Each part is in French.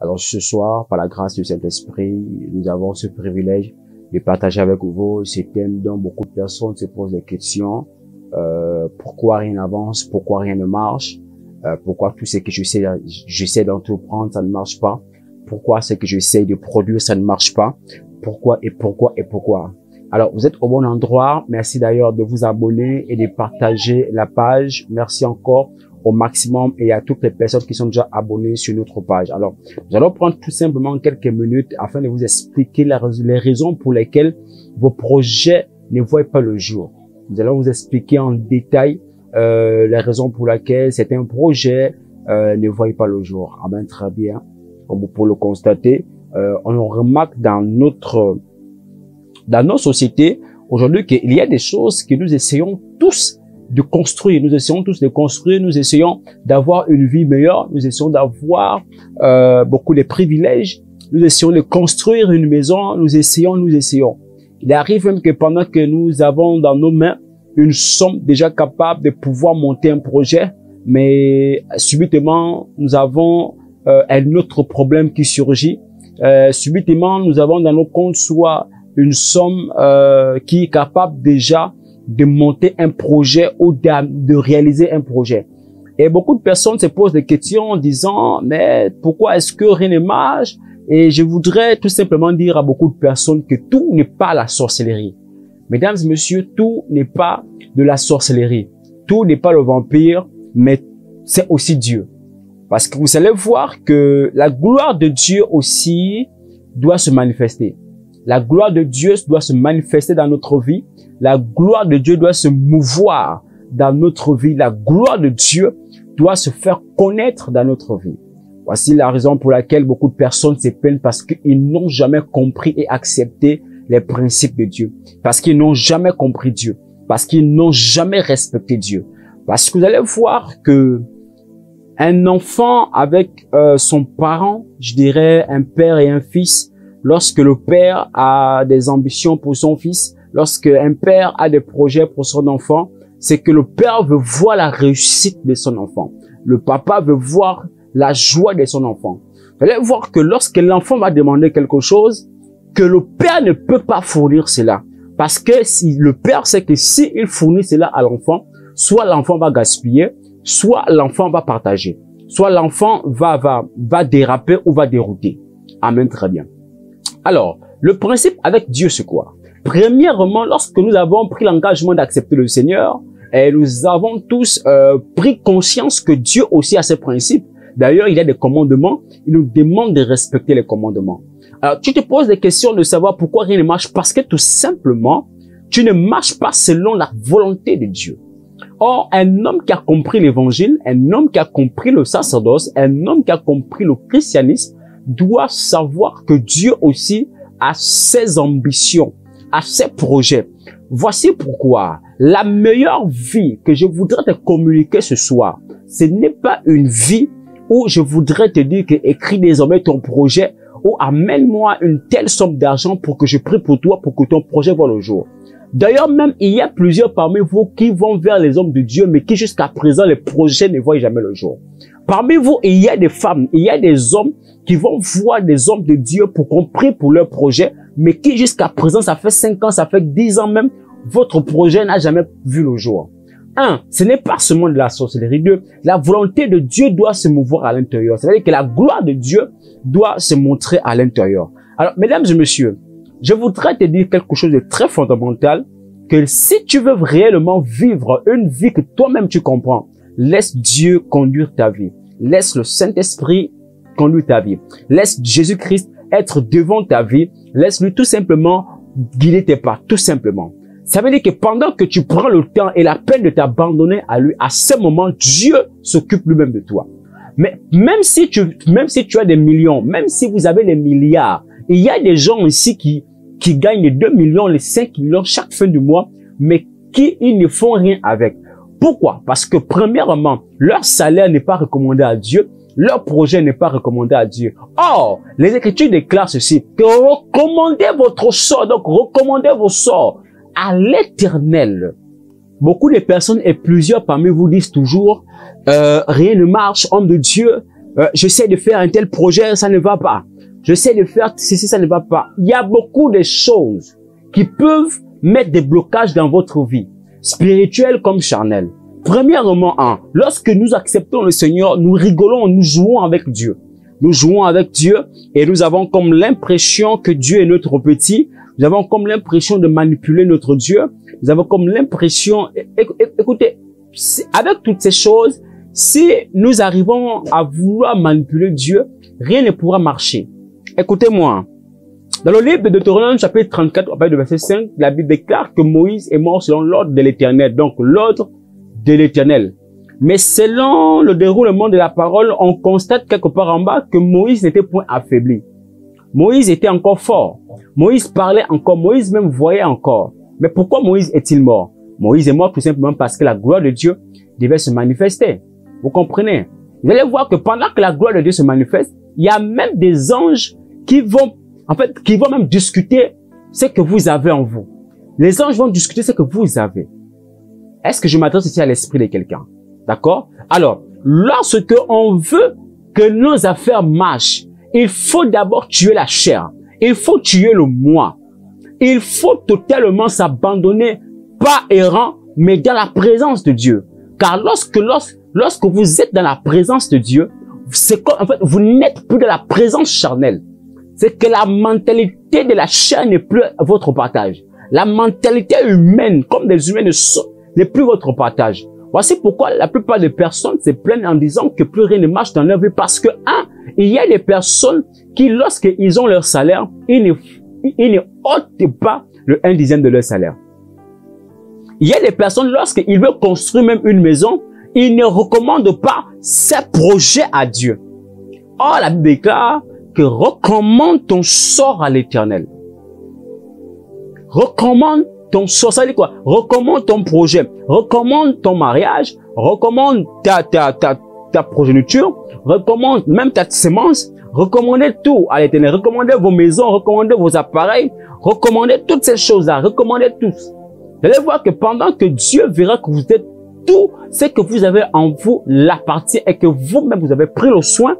Alors ce soir, par la grâce du Saint-Esprit, nous avons ce privilège de partager avec vous ce thème dont beaucoup de personnes se posent des questions. Pourquoi rien n'avance? Pourquoi rien ne marche? Pourquoi tout ce que j'essaie d'entreprendre, ça ne marche pas? Pourquoi ce que j'essaie de produire, ça ne marche pas? Pourquoi et pourquoi et pourquoi? Alors, vous êtes au bon endroit. Merci d'ailleurs de vous abonner et de partager la page. Merci encore au maximum et à toutes les personnes qui sont déjà abonnées sur notre page. Alors, nous allons prendre tout simplement quelques minutes afin de vous expliquer les raisons pour lesquelles vos projets ne voient pas le jour. Nous allons vous expliquer en détail les raisons pour lesquelles certains projets ne voient pas le jour. Ah ben, très bien. Comme vous pouvez le constater, on remarque dans nos sociétés aujourd'hui qu'il y a des choses que nous essayons tous de construire. Nous essayons tous de construire, nous essayons d'avoir une vie meilleure, nous essayons d'avoir beaucoup de privilèges, nous essayons de construire une maison, nous essayons. Il arrive même que pendant que nous avons dans nos mains une somme déjà capable de pouvoir monter un projet, mais subitement nous avons un autre problème qui surgit. Subitement nous avons dans nos comptes soit une somme qui est capable déjà de monter un projet ou de réaliser un projet. Et beaucoup de personnes se posent des questions en disant, mais pourquoi est-ce que rien ne marche? Et je voudrais tout simplement dire à beaucoup de personnes que tout n'est pas la sorcellerie. Mesdames et messieurs, tout n'est pas de la sorcellerie. Tout n'est pas le vampire, mais c'est aussi Dieu. Parce que vous allez voir que la gloire de Dieu aussi doit se manifester. La gloire de Dieu doit se manifester dans notre vie. La gloire de Dieu doit se mouvoir dans notre vie. La gloire de Dieu doit se faire connaître dans notre vie. Voici la raison pour laquelle beaucoup de personnes se plaignent parce qu'ils n'ont jamais compris et accepté les principes de Dieu. Parce qu'ils n'ont jamais compris Dieu. Parce qu'ils n'ont jamais respecté Dieu. Parce que vous allez voir que un enfant avec son parent, je dirais un père et un fils, lorsque le père a des ambitions pour son fils, lorsque un père a des projets pour son enfant, c'est que le père veut voir la réussite de son enfant. Le papa veut voir la joie de son enfant. Vous allez voir que lorsque l'enfant va demander quelque chose, que le père ne peut pas fournir cela. Parce que si le père sait que s'il fournit cela à l'enfant, soit l'enfant va gaspiller, soit l'enfant va partager, soit l'enfant va déraper ou va dérouter. Amen, très bien. Alors, le principe avec Dieu, c'est quoi? Premièrement, lorsque nous avons pris l'engagement d'accepter le Seigneur, et nous avons tous pris conscience que Dieu aussi a ses principes. D'ailleurs, il y a des commandements. Il nous demande de respecter les commandements. Alors, tu te poses des questions de savoir pourquoi rien ne marche. Parce que tout simplement, tu ne marches pas selon la volonté de Dieu. Or, un homme qui a compris l'évangile, un homme qui a compris le sacerdoce, un homme qui a compris le christianisme, doit savoir que Dieu aussi a ses ambitions, a ses projets. Voici pourquoi la meilleure vie que je voudrais te communiquer ce soir, ce n'est pas une vie où je voudrais te dire que écris désormais ton projet ou amène-moi une telle somme d'argent pour que je prie pour toi pour que ton projet voie le jour. D'ailleurs, même, il y a plusieurs parmi vous qui vont vers les hommes de Dieu, mais qui jusqu'à présent, les projets ne voient jamais le jour. Parmi vous, il y a des femmes, il y a des hommes qui vont voir des hommes de Dieu pour qu'on prie pour leur projet, mais qui jusqu'à présent, ça fait 5 ans, ça fait 10 ans même, votre projet n'a jamais vu le jour. 1, ce n'est pas seulement de la sorcellerie. 2, la volonté de Dieu doit se mouvoir à l'intérieur. C'est-à-dire que la gloire de Dieu doit se montrer à l'intérieur. Alors, mesdames et messieurs, je voudrais te dire quelque chose de très fondamental, que si tu veux réellement vivre une vie que toi-même tu comprends, laisse Dieu conduire ta vie. Laisse le Saint-Esprit conduire ta vie. Laisse Jésus-Christ être devant ta vie. Laisse-lui tout simplement guider tes pas, tout simplement. Ça veut dire que pendant que tu prends le temps et la peine de t'abandonner à lui, à ce moment, Dieu s'occupe lui-même de toi. Mais même si tu as des millions, même si vous avez des milliards, il y a des gens ici qui gagnent les 2 millions, les 5 millions chaque fin du mois, mais ils ne font rien avec. Pourquoi? Parce que premièrement, leur salaire n'est pas recommandé à Dieu, leur projet n'est pas recommandé à Dieu. Or, les Écritures déclarent ceci, que recommandez votre sort, donc recommandez vos sorts à l'Éternel. Beaucoup de personnes et plusieurs parmi vous disent toujours, rien ne marche, homme de Dieu, J'essaie de faire un tel projet, ça ne va pas. J'essaie de faire ceci, ça ne va pas. Il y a beaucoup de choses qui peuvent mettre des blocages dans votre vie, spirituelle comme charnelle. Premièrement, lorsque nous acceptons le Seigneur, nous rigolons, nous jouons avec Dieu. Nous jouons avec Dieu et nous avons comme l'impression que Dieu est notre petit. Nous avons comme l'impression de manipuler notre Dieu. Nous avons comme l'impression, écoutez, avec toutes ces choses, si nous arrivons à vouloir manipuler Dieu, rien ne pourra marcher. Écoutez-moi. Dans le livre de Deutéronome, chapitre 34, à partir du verset 5, la Bible déclare que Moïse est mort selon l'ordre de l'Éternel. Donc, l'ordre de l'Éternel. Mais selon le déroulement de la parole, on constate quelque part en bas que Moïse n'était point affaibli. Moïse était encore fort. Moïse parlait encore. Moïse même voyait encore. Mais pourquoi Moïse est-il mort? Moïse est mort tout simplement parce que la gloire de Dieu devait se manifester. Vous comprenez? Vous allez voir que pendant que la gloire de Dieu se manifeste, il y a même des anges qui vont même discuter ce que vous avez en vous. Les anges vont discuter ce que vous avez. Est-ce que je m'adresse ici à l'esprit de quelqu'un? D'accord? Alors, lorsque on veut que nos affaires marchent, il faut d'abord tuer la chair. Il faut tuer le moi. Il faut totalement s'abandonner, pas errant, mais dans la présence de Dieu. Car lorsque vous êtes dans la présence de Dieu, c'est comme, en fait, vous n'êtes plus dans la présence charnelle. C'est que la mentalité de la chair n'est plus votre partage. La mentalité humaine, comme des humains, n'est plus votre partage. Voici pourquoi la plupart des personnes se plaignent en disant que plus rien ne marche dans leur vie parce que, il y a des personnes qui, lorsqu'ils ont leur salaire, ils ne ôtent pas le 1/10 de leur salaire. Il y a des personnes, lorsqu'ils veulent construire même une maison, ils ne recommandent pas ces projets à Dieu. Or, la Bible déclare que recommande ton sort à l'Éternel. Recommande ton sort, ça veut dire quoi? Recommande ton projet, recommande ton mariage, recommande ta progéniture, recommande même ta semence, recommandez tout à l'Éternel, recommandez vos maisons, recommandez vos appareils, recommandez toutes ces choses-là, recommandez tous. Vous allez voir que pendant que Dieu verra que vous êtes tout ce que vous avez en vous l'appartient et que vous-même vous avez pris le soin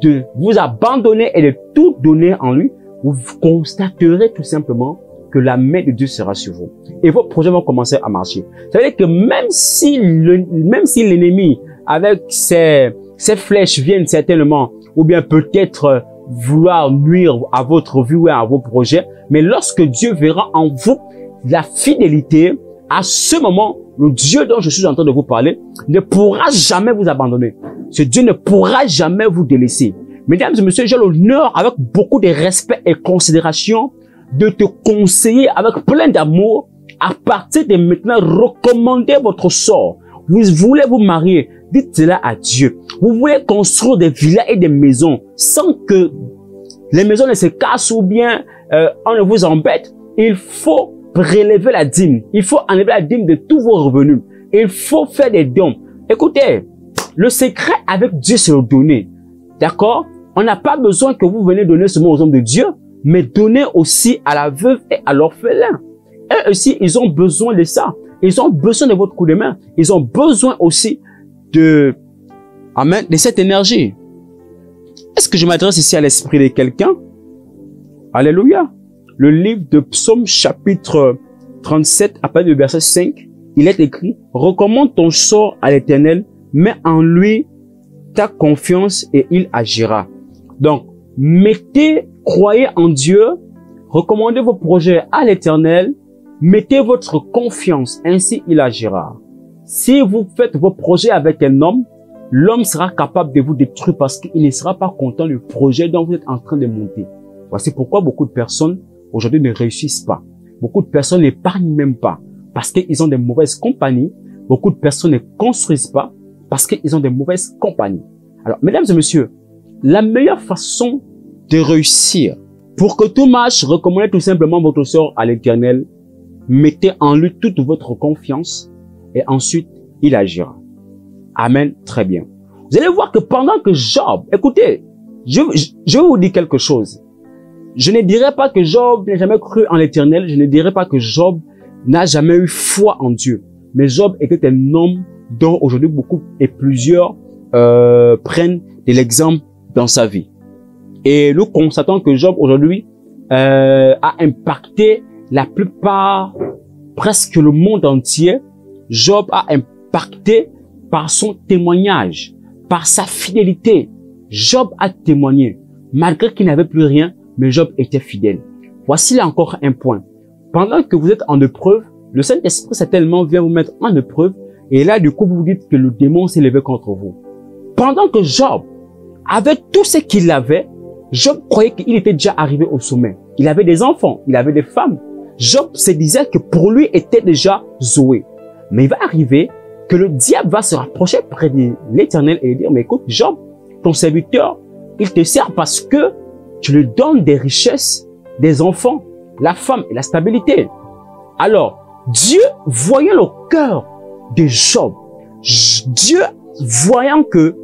de vous abandonner et de tout donner en lui, vous constaterez tout simplement que la main de Dieu sera sur vous. Et vos projets vont commencer à marcher. Ça veut dire que même si l'ennemi, avec ses flèches viennent certainement, ou bien peut-être vouloir nuire à votre vie ou à vos projets, mais lorsque Dieu verra en vous la fidélité, à ce moment, le Dieu dont je suis en train de vous parler ne pourra jamais vous abandonner. Ce Dieu ne pourra jamais vous délaisser. Mesdames et messieurs, j'ai l'honneur, avec beaucoup de respect et considération, de te conseiller avec plein d'amour, à partir de maintenant, recommandez votre sort. Vous voulez vous marier, dites cela à Dieu. Vous voulez construire des villas et des maisons sans que les maisons ne se cassent ou bien on ne vous embête. Il faut prélever la dîme. Il faut enlever la dîme de tous vos revenus. Il faut faire des dons. Écoutez, le secret avec Dieu, c'est le donner. D'accord? On n'a pas besoin que vous venez donner seulement aux hommes de Dieu, mais donner aussi à la veuve et à l'orphelin. Eux aussi, ils ont besoin de ça. Ils ont besoin de votre coup de main. Ils ont besoin aussi de cette énergie. Est-ce que je m'adresse ici à l'esprit de quelqu'un? Alléluia. Le livre de Psaume chapitre 37, à partir du verset 5, il est écrit: recommande ton sort à l'Éternel, mets en lui ta confiance et il agira. Donc, croyez en Dieu, recommandez vos projets à l'Éternel, mettez votre confiance, ainsi il agira. Si vous faites vos projets avec un homme, l'homme sera capable de vous détruire parce qu'il ne sera pas content du projet dont vous êtes en train de monter. Voici pourquoi beaucoup de personnes aujourd'hui ne réussissent pas. Beaucoup de personnes n'épargnent même pas parce qu'ils ont des mauvaises compagnies. Beaucoup de personnes ne construisent pas parce qu'ils ont des mauvaises compagnies. Alors, mesdames et messieurs, la meilleure façon de réussir, pour que tout marche, recommandez tout simplement votre sort à l'Éternel. Mettez en lui toute votre confiance et ensuite, il agira. Amen. Très bien. Vous allez voir que pendant que Job, écoutez, je vais vous dire quelque chose. Je ne dirais pas que Job n'a jamais cru en l'Éternel. Je ne dirais pas que Job n'a jamais eu foi en Dieu. Mais Job était un homme dont aujourd'hui beaucoup et plusieurs prennent de l'exemple dans sa vie. Et nous constatons que Job aujourd'hui a impacté la plupart, presque le monde entier. Job a impacté par son témoignage, par sa fidélité. Job a témoigné. Malgré qu'il n'avait plus rien, mais Job était fidèle. Voici là encore un point. Pendant que vous êtes en épreuve, le Saint-Esprit certainement vient vous mettre en épreuve. Et là, du coup, vous vous dites que le démon s'est levé contre vous. Pendant que Job, avec tout ce qu'il avait, Job croyait qu'il était déjà arrivé au sommet. Il avait des enfants, il avait des femmes. Job se disait que pour lui était déjà Zoé. Mais il va arriver que le diable va se rapprocher près de l'Éternel et lui dire, mais écoute, Job, ton serviteur, il te sert parce que tu lui donnes des richesses, des enfants, la femme et la stabilité. Alors, Dieu, voyant le cœur de Job, Dieu, voyant que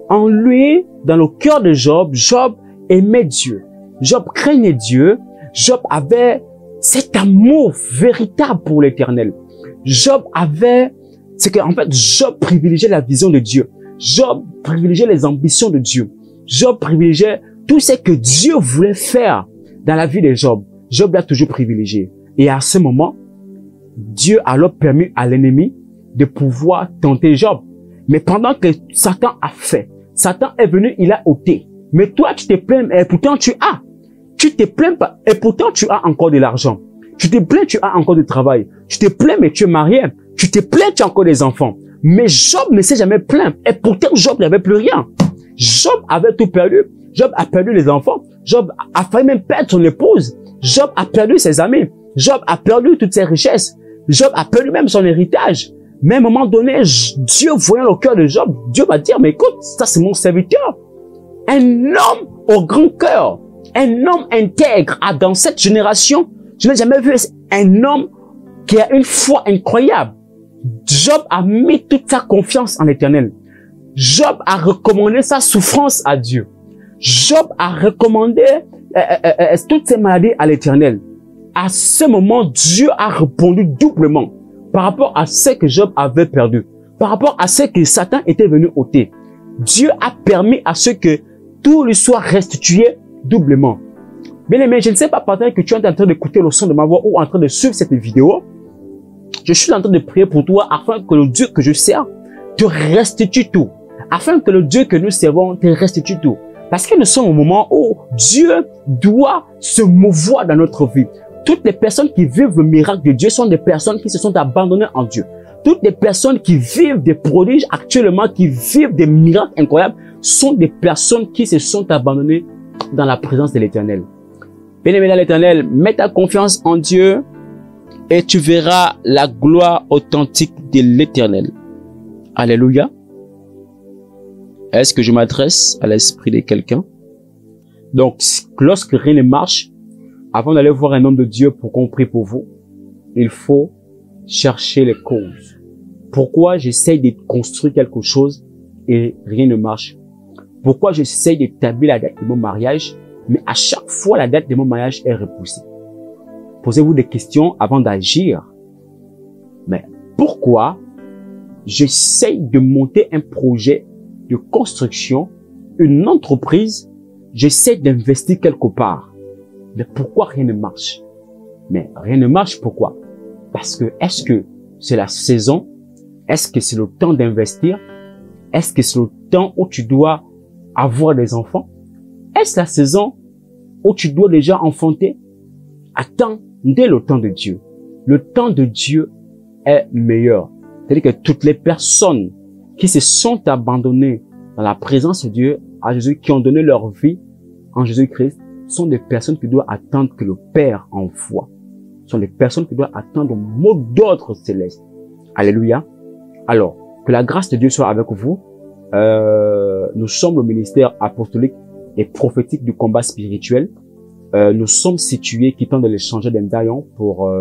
en lui, dans le cœur de Job, Job aimait Dieu. Job craignait Dieu. Job avait cet amour véritable pour l'Éternel. Job avait, c'est qu'en fait, Job privilégiait la vision de Dieu. Job privilégiait les ambitions de Dieu. Job privilégiait tout ce que Dieu voulait faire dans la vie de Job. Job l'a toujours privilégié. Et à ce moment, Dieu a alors permis à l'ennemi de pouvoir tenter Job. Mais pendant que Satan a fait, Satan est venu, il a ôté. Mais toi, tu te plains, et pourtant tu as. Tu te plains pas, et pourtant tu as encore de l'argent. Tu te plains, tu as encore du travail. Tu te plains, mais tu es marié. Tu te plains, tu as encore des enfants. Mais Job ne s'est jamais plaint. Et pourtant, Job n'avait plus rien. Job avait tout perdu. Job a perdu les enfants. Job a failli même perdre son épouse. Job a perdu ses amis. Job a perdu toutes ses richesses. Job a perdu même son héritage. Mais à un moment donné, Dieu voyant le cœur de Job, Dieu va dire, mais écoute, ça c'est mon serviteur. Un homme au grand cœur, un homme intègre. Ah, dans cette génération, je n'ai jamais vu un homme qui a une foi incroyable. Job a mis toute sa confiance en l'Éternel. Job a recommandé sa souffrance à Dieu. Job a recommandé toutes ses maladies à l'Éternel. À ce moment, Dieu a répondu doublement par rapport à ce que Job avait perdu, par rapport à ce que Satan était venu ôter. Dieu a permis à ce que tout lui soit restitué doublement. Bien aimé, je ne sais pas peut-être que tu es en train d'écouter le son de ma voix ou en train de suivre cette vidéo. Je suis en train de prier pour toi afin que le Dieu que je sers te restitue tout. Afin que le Dieu que nous servons te restitue tout. Parce que nous sommes au moment où Dieu doit se mouvoir dans notre vie. Toutes les personnes qui vivent le miracle de Dieu sont des personnes qui se sont abandonnées en Dieu. Toutes les personnes qui vivent des prodiges actuellement, qui vivent des miracles incroyables, sont des personnes qui se sont abandonnées dans la présence de l'Éternel. Bien-aimé dans l'Éternel, mets ta confiance en Dieu et tu verras la gloire authentique de l'Éternel. Alléluia. Est-ce que je m'adresse à l'esprit de quelqu'un? Donc, lorsque rien ne marche, avant d'aller voir un homme de Dieu pour qu'on prie pour vous, il faut chercher les causes. Pourquoi j'essaye de construire quelque chose et rien ne marche? Pourquoi j'essaye d'établir la date de mon mariage, mais à chaque fois la date de mon mariage est repoussée? Posez-vous des questions avant d'agir. Mais pourquoi j'essaye de monter un projet de construction, une entreprise, j'essaie d'investir quelque part? Mais pourquoi rien ne marche? Mais rien ne marche, pourquoi? Parce que est-ce que c'est la saison? Est-ce que c'est le temps d'investir? Est-ce que c'est le temps où tu dois avoir des enfants? Est-ce la saison où tu dois déjà enfanter? Attendez le temps de Dieu. Le temps de Dieu est meilleur. C'est-à-dire que toutes les personnes qui se sont abandonnées dans la présence de Dieu, à Jésus, qui ont donné leur vie en Jésus-Christ, sont des personnes qui doivent attendre que le Père envoie. Sont des personnes qui doivent attendre le mot d'ordre céleste. Alléluia. Alors, que la grâce de Dieu soit avec vous. Nous sommes le ministère apostolique et prophétique du combat spirituel. Nous sommes situés, quittant de l'échanger d'Nzayon pour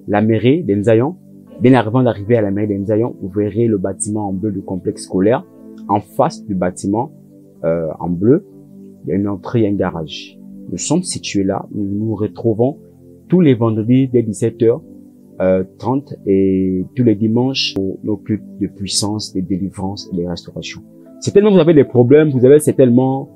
la mairie d'Nzayon. Bien avant d'arriver à la mairie d'Nzayon, vous verrez le bâtiment en bleu du complexe scolaire. En face du bâtiment en bleu, il y a une entrée et un garage. Nous sommes situés là. Nous nous retrouvons tous les vendredis dès 17h30 et tous les dimanches pour nos cultes de puissance, de délivrance et de restauration. Certainement, vous avez des problèmes, vous avez certainement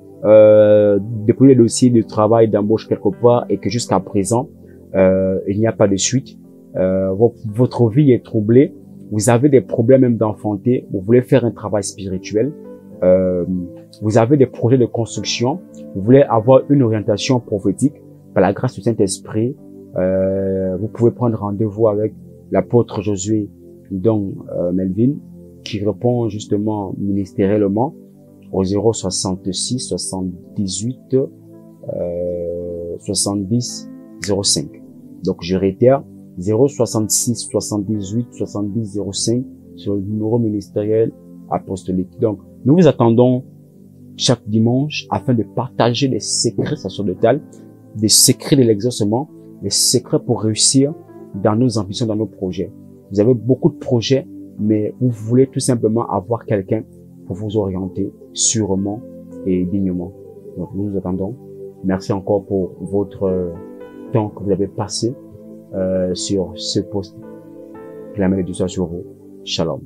déposé des dossiers de travail, d'embauche quelque part et que jusqu'à présent, il n'y a pas de suite. Votre vie est troublée. Vous avez des problèmes même d'enfanter. Vous voulez faire un travail spirituel. Vous avez des projets de construction. Vous voulez avoir une orientation prophétique. Par la grâce du Saint-Esprit, vous pouvez prendre rendez-vous avec l'apôtre Josué Don Melvin, qui répond justement ministériellement au 066 78 70 05. Donc je réitère, 066 78 70 05 sur le numéro ministériel apostolique. Donc nous vous attendons chaque dimanche afin de partager les secrets sacerdotales, des secrets de l'exaucement, les secrets pour réussir dans nos ambitions, dans nos projets. Vous avez beaucoup de projets, mais vous voulez tout simplement avoir quelqu'un pour vous orienter sûrement et dignement. Donc nous vous attendons. Merci encore pour votre temps que vous avez passé sur ce poste. Que la main de Dieu soit sur vous. Shalom.